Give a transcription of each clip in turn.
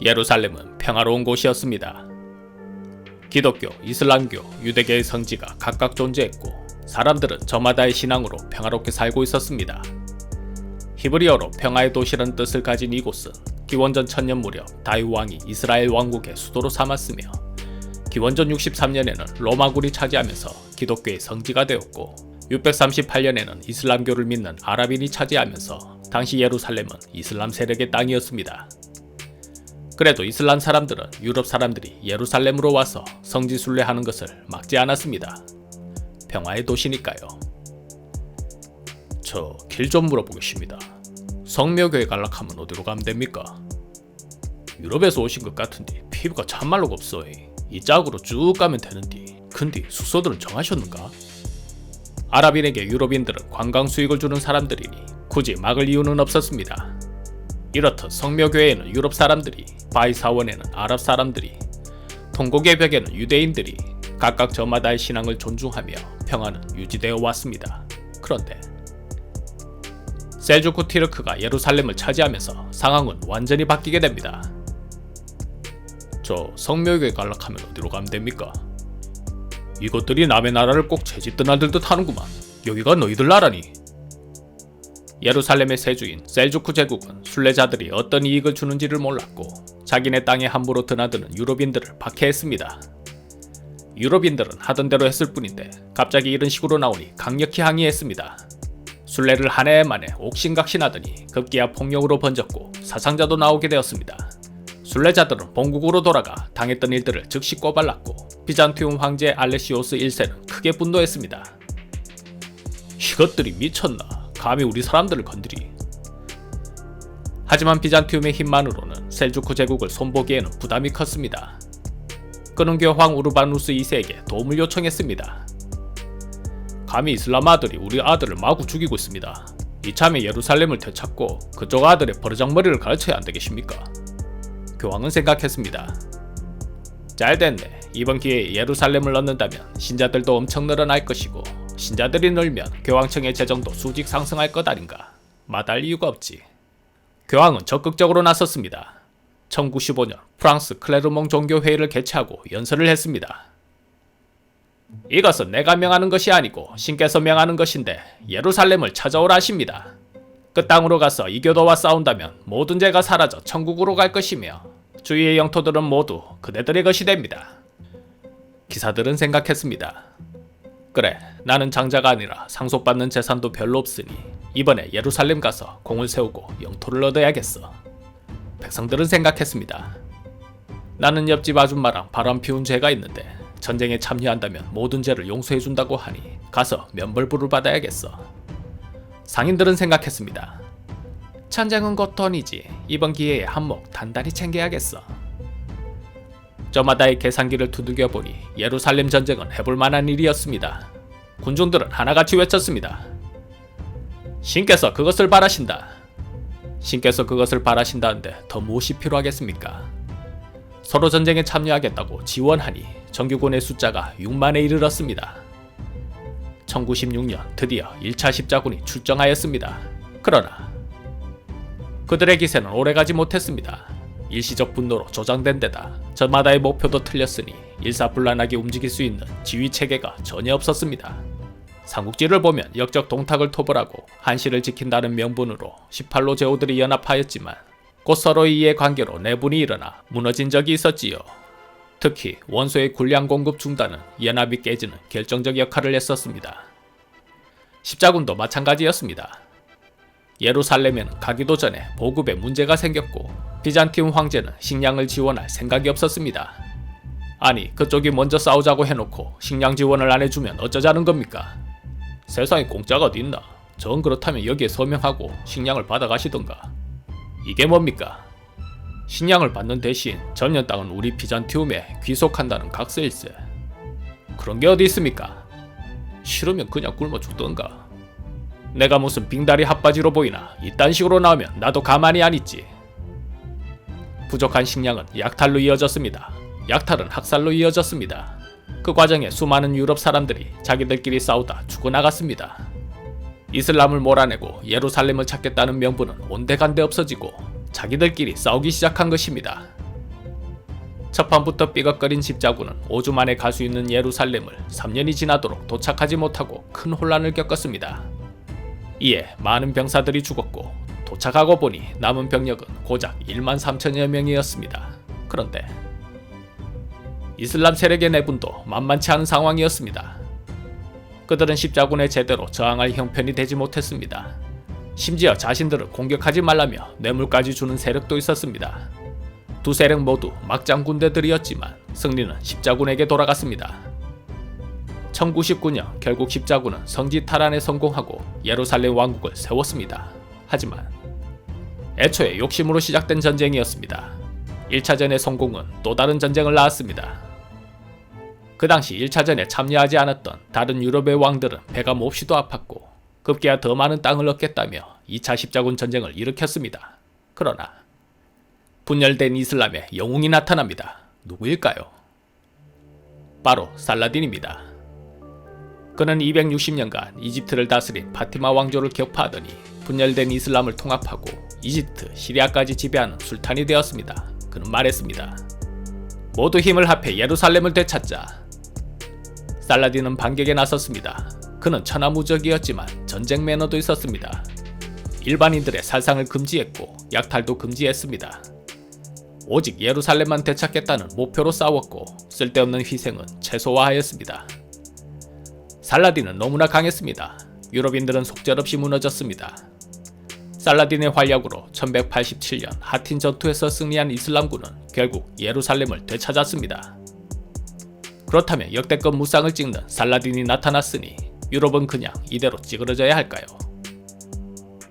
예루살렘은 평화로운 곳이었습니다. 기독교, 이슬람교, 유대교의 성지가 각각 존재했고 사람들은 저마다의 신앙으로 평화롭게 살고 있었습니다. 히브리어로 평화의 도시라는 뜻을 가진 이곳은 기원전 1000년 무렵 다윗 왕이 이스라엘 왕국의 수도로 삼았으며 기원전 63년에는 로마군이 차지하면서 기독교의 성지가 되었고 638년에는 이슬람교를 믿는 아랍인이 차지하면서 당시 예루살렘은 이슬람 세력의 땅이었습니다. 그래도 이슬람 사람들은 유럽 사람들이 예루살렘으로 와서 성지 순례하는 것을 막지 않았습니다. 평화의 도시니까요. 저 길 좀 물어보겠습니다. 성묘교에 갈락하면 어디로 가면 됩니까? 유럽에서 오신 것 같은데 피부가 참말로 없어. 이 짝으로 쭉 가면 되는데 근데 숙소들은 정하셨는가? 아랍인에게 유럽인들은 관광 수익을 주는 사람들이니 굳이 막을 이유는 없었습니다. 이렇듯 성묘교회에는 유럽 사람들이, 바위 사원에는 아랍 사람들이, 통곡의 벽에는 유대인들이 각각 저마다의 신앙을 존중하며 평화는 유지되어 왔습니다. 그런데 셀주크 티르크가 예루살렘을 차지하면서 상황은 완전히 바뀌게 됩니다. 저 성묘교에 갈락하면 어디로 가면 됩니까? 이것들이 남의 나라를 꼭 제 집 드나들듯 하는구만. 여기가 너희들 나라니? 예루살렘의 세주인 셀주크 제국은 순례자들이 어떤 이익을 주는지를 몰랐고 자기네 땅에 함부로 드나드는 유럽인들을 박해했습니다. 유럽인들은 하던 대로 했을 뿐인데 갑자기 이런 식으로 나오니 강력히 항의했습니다. 순례를 한 해 만에 옥신각신하더니 급기야 폭력으로 번졌고 사상자도 나오게 되었습니다. 순례자들은 본국으로 돌아가 당했던 일들을 즉시 꼬발랐고 비잔티움 황제 알레시오스 1세는 크게 분노했습니다. 이것들이 미쳤나? 감히 우리 사람들을 건드리. 하지만 비잔티움의 힘만으로는 셀주크 제국을 손보기에는 부담이 컸습니다. 그는 교황 우르바누스 2세에게 도움을 요청했습니다. 감히 이슬람 아들이 우리 아들을 마구 죽이고 있습니다. 이참에 예루살렘을 되찾고 그쪽 아들의 버르장머리를 가르쳐야 안 되겠습니까? 교황은 생각했습니다. 잘됐네. 이번 기회에 예루살렘을 얻는다면 신자들도 엄청 늘어날 것이고 신자들이 늘면 교황청의 재정도 수직 상승할 것 아닌가. 마다할 이유가 없지. 교황은 적극적으로 나섰습니다. 1095년 프랑스 클레르몽 종교회의를 개최하고 연설을 했습니다. 이것은 내가 명하는 것이 아니고 신께서 명하는 것인데 예루살렘을 찾아오라 하십니다. 그 땅으로 가서 이교도와 싸운다면 모든 죄가 사라져 천국으로 갈 것이며 주위의 영토들은 모두 그대들의 것이 됩니다. 기사들은 생각했습니다. 그래, 나는 장자가 아니라 상속받는 재산도 별로 없으니 이번에 예루살렘 가서 공을 세우고 영토를 얻어야겠어. 백성들은 생각했습니다. 나는 옆집 아줌마랑 바람 피운 죄가 있는데 전쟁에 참여한다면 모든 죄를 용서해준다고 하니 가서 면벌부를 받아야겠어. 상인들은 생각했습니다. 전쟁은 곧 돈이지. 이번 기회에 한몫 단단히 챙겨야겠어. 저마다의 계산기를 두들겨 보니 예루살렘 전쟁은 해볼 만한 일이었습니다. 군중들은 하나같이 외쳤습니다. 신께서 그것을 바라신다. 신께서 그것을 바라신다는데 더 무엇이 필요하겠습니까? 서로 전쟁에 참여하겠다고 지원하니 정규군의 숫자가 6만에 이르렀습니다. 1096년 드디어 1차 십자군이 출정하였습니다. 그러나 그들의 기세는 오래가지 못했습니다. 일시적 분노로 조장된 데다 저마다의 목표도 틀렸으니 일사불란하게 움직일 수 있는 지휘체계가 전혀 없었습니다. 삼국지를 보면 역적 동탁을 토벌하고 한시를 지킨다는 명분으로 18로 제후들이 연합하였지만 곧 서로의 이해 관계로 내분이 일어나 무너진 적이 있었지요. 특히 원소의 군량 공급 중단은 연합이 깨지는 결정적 역할을 했었습니다. 십자군도 마찬가지였습니다. 예루살렘에는 가기도 전에 보급에 문제가 생겼고 비잔티움 황제는 식량을 지원할 생각이 없었습니다. 아니, 그쪽이 먼저 싸우자고 해놓고 식량 지원을 안 해주면 어쩌자는 겁니까? 세상에 공짜가 어딨나? 전 그렇다면 여기에 서명하고 식량을 받아가시던가. 이게 뭡니까? 식량을 받는 대신 전년 땅은 우리 비잔티움에 귀속한다는 각서일세. 그런 게 어디 있습니까? 싫으면 그냥 굶어 죽던가. 내가 무슨 빙다리 핫바지로 보이나? 이딴 식으로 나오면 나도 가만히 안 있지. 부족한 식량은 약탈로 이어졌습니다. 약탈은 학살로 이어졌습니다. 그 과정에 수많은 유럽 사람들이 자기들끼리 싸우다 죽어나갔습니다. 이슬람을 몰아내고 예루살렘을 찾겠다는 명분은 온데간데 없어지고 자기들끼리 싸우기 시작한 것입니다. 첫 판부터 삐걱거린 십자군은 5주 만에 갈 수 있는 예루살렘을 3년이 지나도록 도착하지 못하고 큰 혼란을 겪었습니다. 이에 많은 병사들이 죽었고 도착하고 보니 남은 병력은 고작 1만 3천여 명이었습니다. 그런데 이슬람 세력의 내분도 만만치 않은 상황이었습니다. 그들은 십자군에 제대로 저항할 형편이 되지 못했습니다. 심지어 자신들을 공격하지 말라며 뇌물까지 주는 세력도 있었습니다. 두 세력 모두 막장 군대들이었지만 승리는 십자군에게 돌아갔습니다. 1099년 결국 십자군은 성지 탈환에 성공하고 예루살렘 왕국을 세웠습니다. 하지만 애초에 욕심으로 시작된 전쟁이었습니다. 1차전의 성공은 또 다른 전쟁을 낳았습니다. 그 당시 1차전에 참여하지 않았던 다른 유럽의 왕들은 배가 몹시도 아팠고 급기야 더 많은 땅을 얻겠다며 2차 십자군 전쟁을 일으켰습니다. 그러나 분열된 이슬람의 영웅이 나타납니다. 누구일까요? 바로 살라딘입니다. 그는 260년간 이집트를 다스린 파티마 왕조를 격파하더니 분열된 이슬람을 통합하고 이집트, 시리아까지 지배하는 술탄이 되었습니다. 그는 말했습니다. 모두 힘을 합해 예루살렘을 되찾자. 살라딘은 반격에 나섰습니다. 그는 천하무적이었지만 전쟁 매너도 있었습니다. 일반인들의 살상을 금지했고 약탈도 금지했습니다. 오직 예루살렘만 되찾겠다는 목표로 싸웠고 쓸데없는 희생은 최소화하였습니다. 살라딘은 너무나 강했습니다. 유럽인들은 속절없이 무너졌습니다. 살라딘의 활약으로 1187년 하틴 전투에서 승리한 이슬람군은 결국 예루살렘을 되찾았습니다. 그렇다면 역대급 무쌍을 찍는 살라딘이 나타났으니 유럽은 그냥 이대로 찌그러져야 할까요?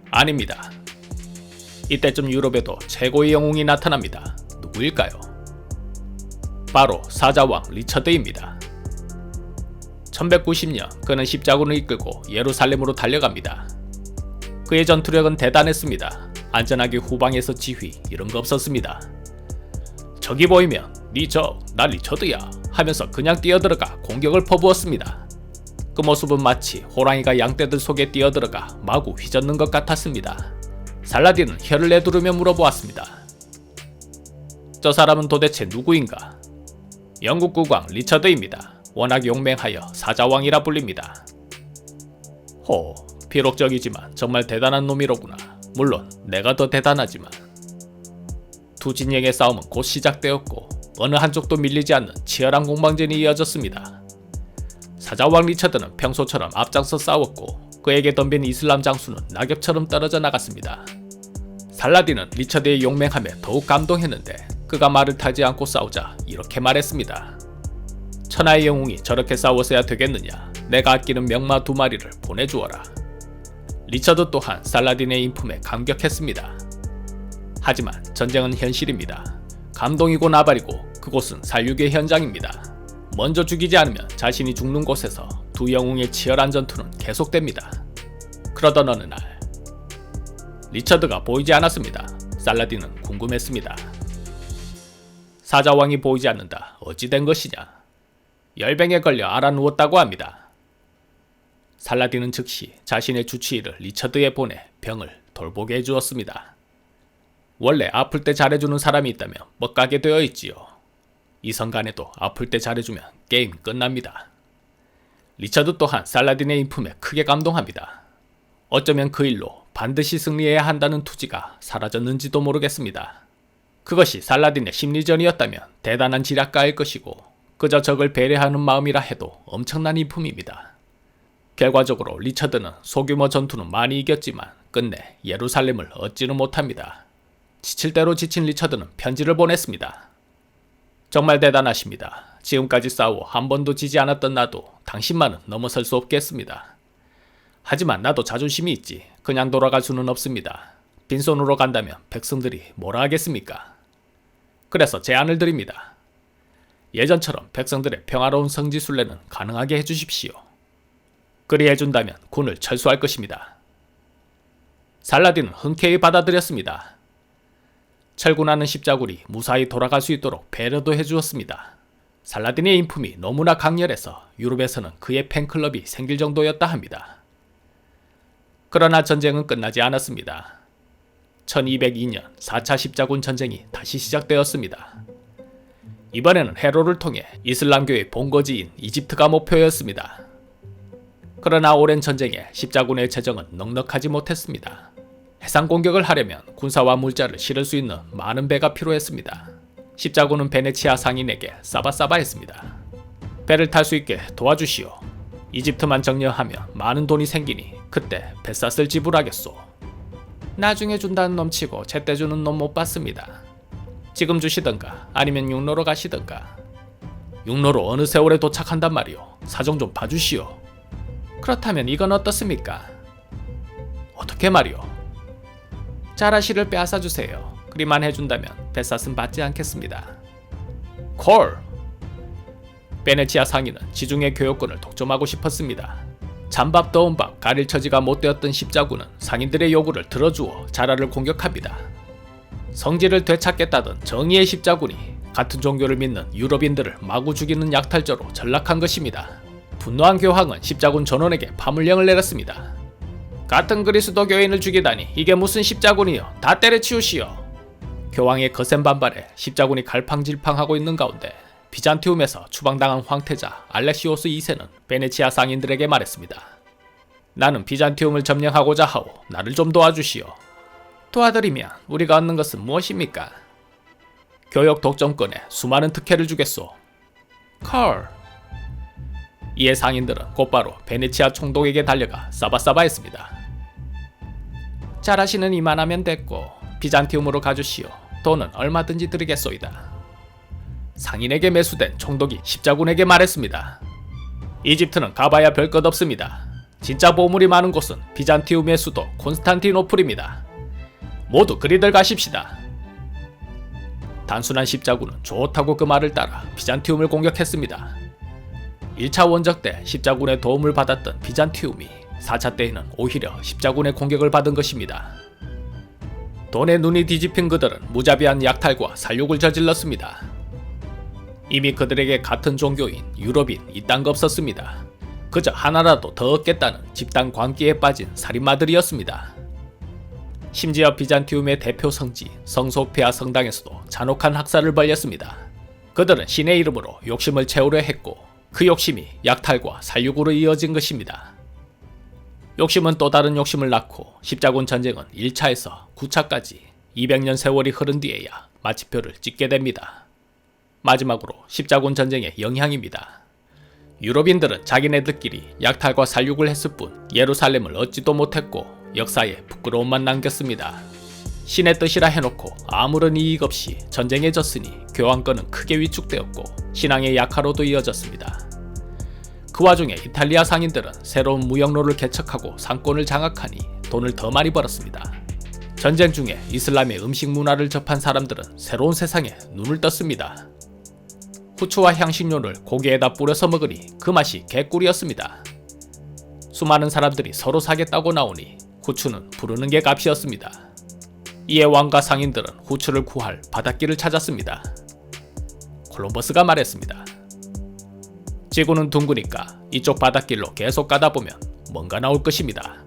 아닙니다. 이때쯤 유럽에도 최고의 영웅이 나타납니다. 누구일까요? 바로 사자왕 리처드입니다. 1190년 그는 십자군을 이끌고 예루살렘으로 달려갑니다. 그의 전투력은 대단했습니다. 안전하게 후방에서 지휘 이런 거 없었습니다. 적이 보이면 나 리처드야 하면서 그냥 뛰어들어가 공격을 퍼부었습니다. 그 모습은 마치 호랑이가 양떼들 속에 뛰어들어가 마구 휘젓는 것 같았습니다. 살라딘은 혀를 내두르며 물어보았습니다. 저 사람은 도대체 누구인가? 영국 국왕 리처드입니다. 워낙 용맹하여 사자왕이라 불립니다. 비록적이지만 정말 대단한 놈이로구나. 물론 내가 더 대단하지만. 두 진영의 싸움은 곧 시작되었고 어느 한쪽도 밀리지 않는 치열한 공방전이 이어졌습니다. 사자왕 리처드는 평소처럼 앞장서 싸웠고 그에게 덤빈 이슬람 장수는 낙엽처럼 떨어져 나갔습니다. 살라딘은 리처드의 용맹함에 더욱 감동했는데 그가 말을 타지 않고 싸우자 이렇게 말했습니다. 천하의 영웅이 저렇게 싸웠어야 되겠느냐. 내가 아끼는 명마 2마리를 보내주어라. 리처드 또한 살라딘의 인품에 감격했습니다. 하지만 전쟁은 현실입니다. 감동이고 나발이고 그곳은 살육의 현장입니다. 먼저 죽이지 않으면 자신이 죽는 곳에서 두 영웅의 치열한 전투는 계속됩니다. 그러던 어느 날 리처드가 보이지 않았습니다. 살라딘은 궁금했습니다. 사자왕이 보이지 않는다. 어찌 된 것이냐? 열병에 걸려 알아누웠다고 합니다. 살라딘은 즉시 자신의 주치의를 리처드에 보내 병을 돌보게 해주었습니다. 원래 아플 때 잘해주는 사람이 있다면 뻑가게 되어 있지요. 이성간에도 아플 때 잘해주면 게임 끝납니다. 리처드 또한 살라딘의 인품에 크게 감동합니다. 어쩌면 그 일로 반드시 승리해야 한다는 투지가 사라졌는지도 모르겠습니다. 그것이 살라딘의 심리전이었다면 대단한 지략가일 것이고 그저 적을 배려하는 마음이라 해도 엄청난 인품입니다. 결과적으로 리처드는 소규모 전투는 많이 이겼지만 끝내 예루살렘을 얻지는 못합니다. 지칠 대로 지친 리처드는 편지를 보냈습니다. 정말 대단하십니다. 지금까지 싸워 한 번도 지지 않았던 나도 당신만은 넘어설 수 없겠습니다. 하지만 나도 자존심이 있지. 그냥 돌아갈 수는 없습니다. 빈손으로 간다면 백성들이 뭐라 하겠습니까? 그래서 제안을 드립니다. 예전처럼 백성들의 평화로운 성지순례는 가능하게 해주십시오. 그리 해준다면 군을 철수할 것입니다. 살라딘은 흔쾌히 받아들였습니다. 철군하는 십자군이 무사히 돌아갈 수 있도록 배려도 해주었습니다. 살라딘의 인품이 너무나 강렬해서 유럽에서는 그의 팬클럽이 생길 정도였다 합니다. 그러나 전쟁은 끝나지 않았습니다. 1202년 4차 십자군 전쟁이 다시 시작되었습니다. 이번에는 헤로를 통해 이슬람교의 본거지인 이집트가 목표였습니다. 그러나 오랜 전쟁에 십자군의 재정은 넉넉하지 못했습니다. 해상 공격을 하려면 군사와 물자를 실을 수 있는 많은 배가 필요했습니다. 십자군은 베네치아 상인에게 싸바싸바했습니다. 배를 탈 수 있게 도와주시오. 이집트만 정리하면 많은 돈이 생기니 그때 뱃사슬 지불하겠소. 나중에 준다는 놈치고 제때 주는 놈 못 봤습니다. 지금 주시던가 아니면 육로로 가시던가. 육로로 어느 세월에 도착한단 말이오. 사정 좀 봐주시오. 그렇다면 이건 어떻습니까? 어떻게 말이오? 자라시를 빼앗아 주세요. 그리만 해준다면 뱃사슴 받지 않겠습니다. 콜! 베네치아 상인은 지중해 교역권을 독점하고 싶었습니다. 잔밥 더운 밥 가릴 처지가 못 되었던 십자군은 상인들의 요구를 들어주어 자라를 공격합니다. 성질을 되찾겠다던 정의의 십자군이 같은 종교를 믿는 유럽인들을 마구 죽이는 약탈자로 전락한 것입니다. 분노한 교황은 십자군 전원에게 파물령을 내렸습니다. 같은 그리스도 교인을 죽이다니 이게 무슨 십자군이요. 다 때려치우시오. 교황의 거센 반발에 십자군이 갈팡질팡하고 있는 가운데 비잔티움에서 추방당한 황태자 알렉시오스 2세는 베네치아 상인들에게 말했습니다. 나는 비잔티움을 점령하고자 하오. 나를 좀 도와주시오. 도와드리면 우리가 얻는 것은 무엇입니까? 교역 독점권에 수많은 특혜를 주겠소. 컬. 이에 상인들은 곧바로 베네치아 총독에게 달려가 싸바싸바했습니다. 잘하시는 이만하면 됐고 비잔티움으로 가주시오. 돈은 얼마든지 드리겠소이다. 상인에게 매수된 총독이 십자군에게 말했습니다. 이집트는 가봐야 별 것 없습니다. 진짜 보물이 많은 곳은 비잔티움의 수도 콘스탄티노플입니다. 모두 그리들 가십시다. 단순한 십자군은 좋다고 그 말을 따라 비잔티움을 공격했습니다. 1차 원적 때 십자군의 도움을 받았던 비잔티움이 4차 때에는 오히려 십자군의 공격을 받은 것입니다. 돈에 눈이 뒤집힌 그들은 무자비한 약탈과 살육을 저질렀습니다. 이미 그들에게 같은 종교인 유럽인 이딴 거 없었습니다. 그저 하나라도 더 얻겠다는 집단 광기에 빠진 살인마들이었습니다. 심지어 비잔티움의 대표 성지 성소피아 성당에서도 잔혹한 학살을 벌였습니다. 그들은 신의 이름으로 욕심을 채우려 했고 그 욕심이 약탈과 살육으로 이어진 것입니다. 욕심은 또 다른 욕심을 낳고 십자군 전쟁은 1차에서 9차까지 200년 세월이 흐른 뒤에야 마침표를 찍게 됩니다. 마지막으로 십자군 전쟁의 영향입니다. 유럽인들은 자기네들끼리 약탈과 살육을 했을 뿐 예루살렘을 얻지도 못했고 역사에 부끄러움만 남겼습니다. 신의 뜻이라 해놓고 아무런 이익 없이 전쟁에 졌으니 교황권은 크게 위축되었고 신앙의 약화로도 이어졌습니다. 그 와중에 이탈리아 상인들은 새로운 무역로를 개척하고 상권을 장악하니 돈을 더 많이 벌었습니다. 전쟁 중에 이슬람의 음식 문화를 접한 사람들은 새로운 세상에 눈을 떴습니다. 후추와 향신료를 고기에다 뿌려서 먹으니 그 맛이 개꿀이었습니다. 수많은 사람들이 서로 사겠다고 나오니 후추는 부르는 게 값이었습니다. 이에 왕과 상인들은 후추를 구할 바닷길을 찾았습니다. 콜럼버스가 말했습니다. 지구는 둥그니까 이쪽 바닷길로 계속 가다 보면 뭔가 나올 것입니다.